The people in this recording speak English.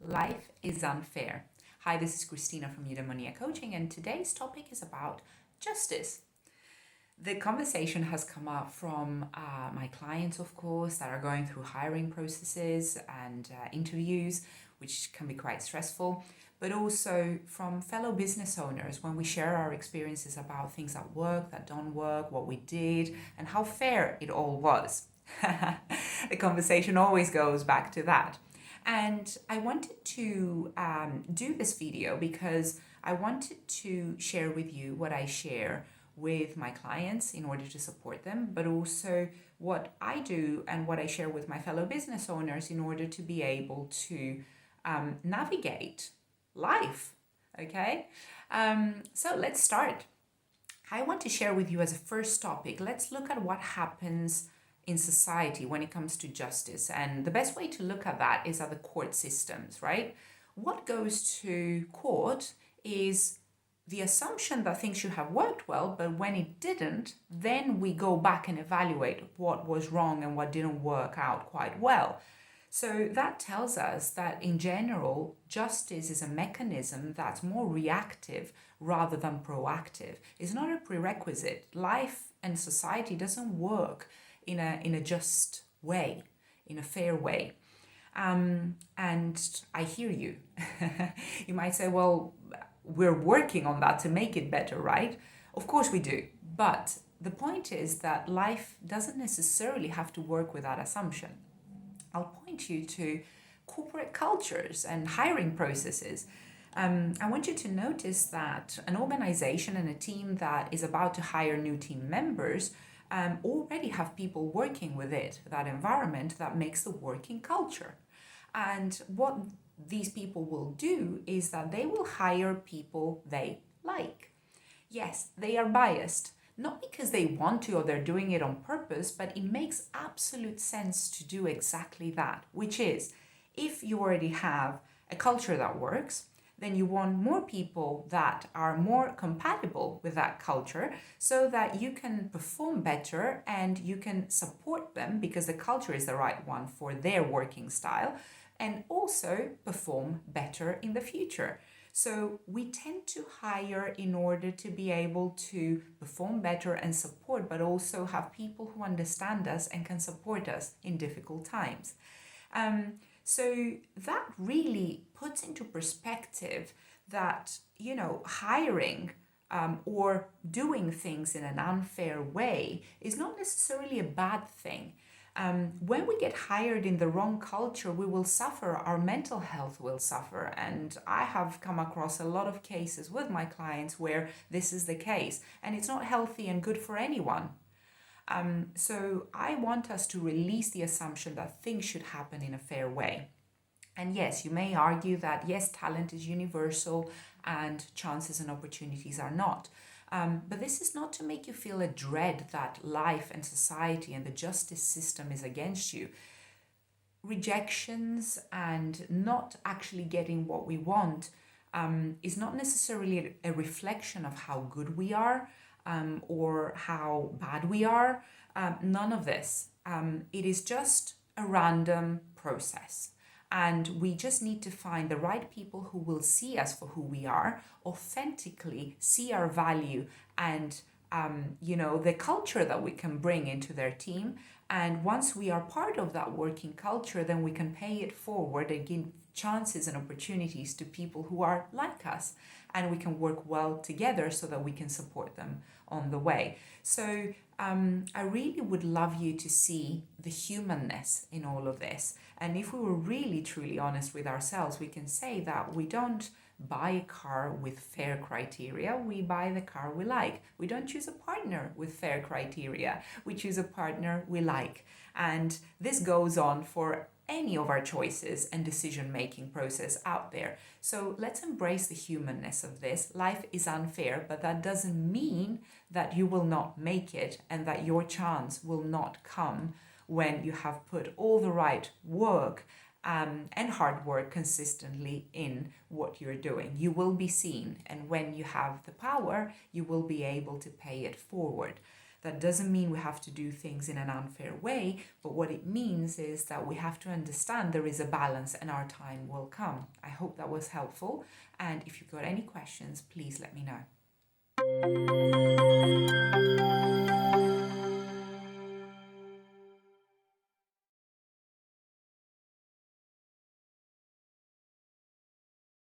Life is unfair. Hi, this is Christina from Eudaimonia Coaching, and today's topic is about justice. The conversation has come up from my clients, of course, that are going through hiring processes and interviews, which can be quite stressful, but also from fellow business owners when we share our experiences about things that work, that don't work, what we did, and how fair it all was. The conversation always goes back to that. And I wanted to do this video because I wanted to share with you what I share with my clients in order to support them, but also what I do and what I share with my fellow business owners in order to be able to navigate life. Okay, so let's start. I want to share with you as a first topic, let's look at what happens in society when it comes to justice. And the best way to look at that is at the court systems, right? What goes to court is the assumption that things should have worked well, but when it didn't, then we go back and evaluate what was wrong and what didn't work out quite well. So that tells us that in general, justice is a mechanism that's more reactive rather than proactive. It's not a prerequisite. Life and society doesn't work in a just way, in a fair way. And I hear you. You might say, well, we're working on that to make it better, right? Of course we do. But the point is that life doesn't necessarily have to work with that assumption. I'll point you to corporate cultures and hiring processes. I want you to notice that an organization and a team that is about to hire new team members already have people working with it, that environment that makes the working culture. And what these people will do is that they will hire people they like. Yes, they are biased, not because they want to or they're doing it on purpose, but it makes absolute sense to do exactly that, which is if you already have a culture that works, then you want more people that are more compatible with that culture so that you can perform better and you can support them because the culture is the right one for their working style and also perform better in the future. So we tend to hire in order to be able to perform better and support, but also have people who understand us and can support us in difficult times. So that really puts into perspective that, hiring or doing things in an unfair way is not necessarily a bad thing. When we get hired in the wrong culture, we will suffer, our mental health will suffer. And I have come across a lot of cases with my clients where this is the case, and it's not healthy and good for anyone. So I want us to release the assumption that things should happen in a fair way. And yes, you may argue that yes, talent is universal and chances and opportunities are not. But this is not to make you feel a dread that life and society and the justice system is against you. Rejections and not actually getting what we want is not necessarily a reflection of how good we are or how bad we are. None of this. It is just a random process. And we just need to find the right people who will see us for who we are, authentically see our value and, the culture that we can bring into their team. And once we are part of that working culture, then we can pay it forward and give chances and opportunities to people who are like us. And we can work well together so that we can support them on the way. So I really would love you to see the humanness in all of this. And if we were really truly honest with ourselves, we can say that we don't buy a car with fair criteria, we buy the car we like. We don't choose a partner with fair criteria, we choose a partner we like. And this goes on for any of our choices and decision-making process out there. So let's embrace the humanness of this. Life is unfair, but that doesn't mean that you will not make it and that your chance will not come when you have put all the right work and hard work consistently in what you're doing. You will be seen, and when you have the power, you will be able to pay it forward. That doesn't mean we have to do things in an unfair way, but what it means is that we have to understand there is a balance and our time will come. I hope that was helpful. And if you've got any questions, please let me know.